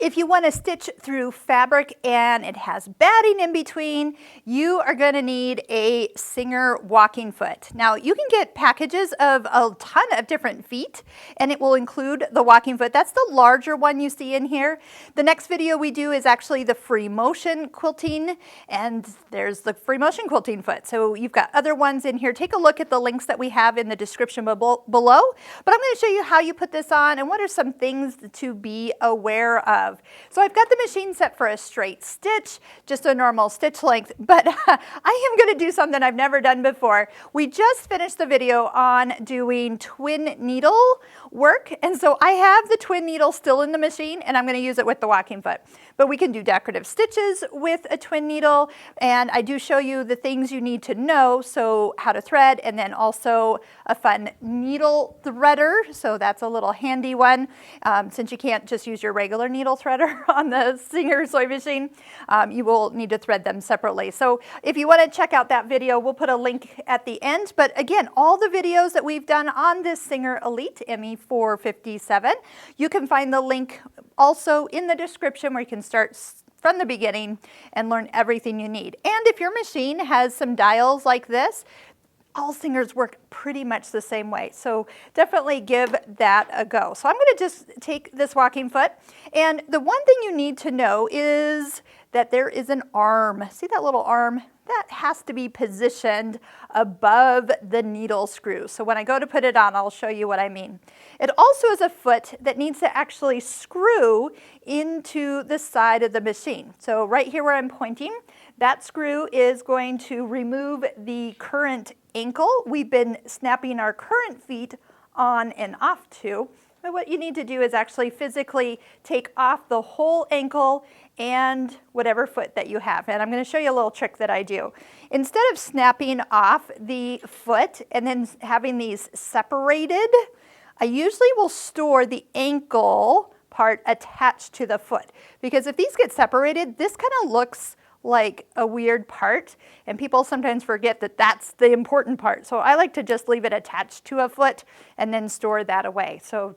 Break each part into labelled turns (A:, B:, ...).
A: if you want to stitch through fabric and it has batting in between, you are going to need a Singer walking foot. Now you can get packages of a ton of different feet and it will include the walking foot. That's the larger one you see in here. The next video we do is actually the free motion quilting, and there's the free motion quilting foot. So you've got other ones in here. Take a look at the links that we have in the description below. But I'm going to show you how you put this on and what are some things to be aware of. So I've got the machine set for a straight stitch, just a normal stitch length, but I am going to do something I've never done before. We just finished the video on doing twin needle work, and so I have the twin needle still in the machine and I'm going to use it with the walking foot. But we can do decorative stitches with a twin needle, and I do show you the things you need to know, so how to thread, and then also a fun needle threader, so that's a little handy one. Since you can't just use your regular needle threader on the Singer sewing machine, you will need to thread them separately. So if you want to check out that video, we'll put a link at the end. But again, all the videos that we've done on this Singer Elite ME457, you can find the link also in the description where you can start from the beginning and learn everything you need. And if your machine has some dials like this, all Singers work pretty much the same way. So definitely give that a go. So I'm going to just take this walking foot, and the one thing you need to know is that there is an arm. See that little arm? That has to be positioned above the needle screw. So when I go to put it on, I'll show you what I mean. It also is a foot that needs to actually screw into the side of the machine. So right here where I'm pointing, that screw is going to remove the current ankle we've been snapping our current feet on and off to. But what you need to do is actually physically take off the whole ankle and whatever foot that you have. And I'm going to show you a little trick that I do. Instead of snapping off the foot and then having these separated, I usually will store the ankle part attached to the foot. Because if these get separated, this kind of looks like a weird part, and people sometimes forget that that's the important part. So I like to just leave it attached to a foot and then store that away. So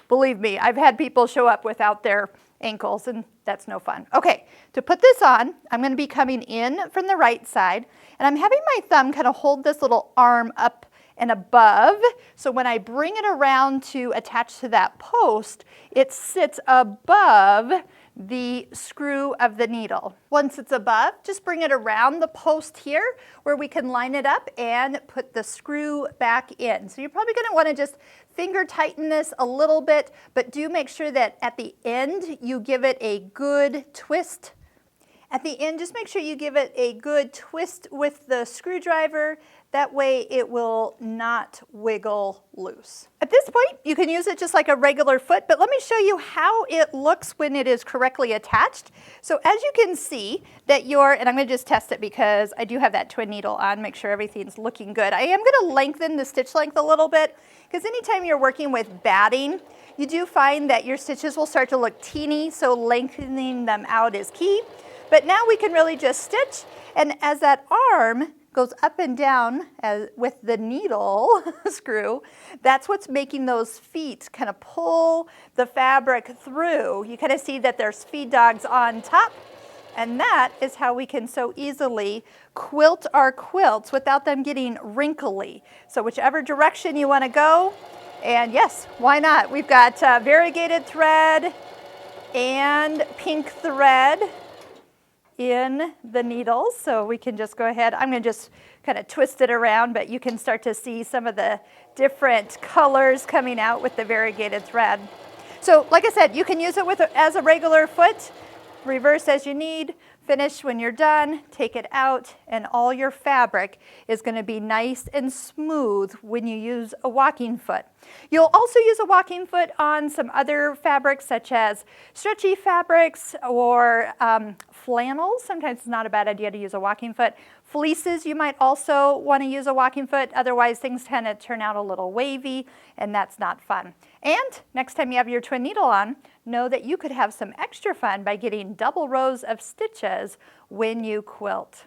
A: believe me, I've had people show up without their ankles, and that's no fun. Okay, to put this on, I'm going to be coming in from the right side, and I'm having my thumb kind of hold this little arm up and above, so when I bring it around to attach to that post, it sits above the screw of the needle. Once it's above, just bring it around the post here where we can line it up and put the screw back in. So you're probably going to want to just finger tighten this a little bit, but do make sure that at the end you give it a good twist. At the end, just make sure you give it a good twist with the screwdriver. That way it will not wiggle loose. At this point, you can use it just like a regular foot, but let me show you how it looks when it is correctly attached. So as you can see that and I'm going to just test it because I do have that twin needle on, make sure everything's looking good. I am going to lengthen the stitch length a little bit because anytime you're working with batting, you do find that your stitches will start to look teeny, so lengthening them out is key. But now we can really just stitch, and as that arm goes up and down with the needle screw, that's what's making those feet kind of pull the fabric through. You kind of see that there's feed dogs on top, and that is how we can so easily quilt our quilts without them getting wrinkly. So whichever direction you want to go, and yes, why not? We've got variegated thread and pink thread in the needles, so we can just go ahead. I'm going to just kind of twist it around, but you can start to see some of the different colors coming out with the variegated thread. So like I said, you can use it as a regular foot, reverse as you need, finish when you're done, take it out, and all your fabric is going to be nice and smooth when you use a walking foot. You'll also use a walking foot on some other fabrics such as stretchy fabrics or flannels. Sometimes it's not a bad idea to use a walking foot. Fleeces, you might also want to use a walking foot, otherwise things tend to turn out a little wavy, and that's not fun. And next time you have your twin needle on, know that you could have some extra fun by getting double rows of stitches when you quilt.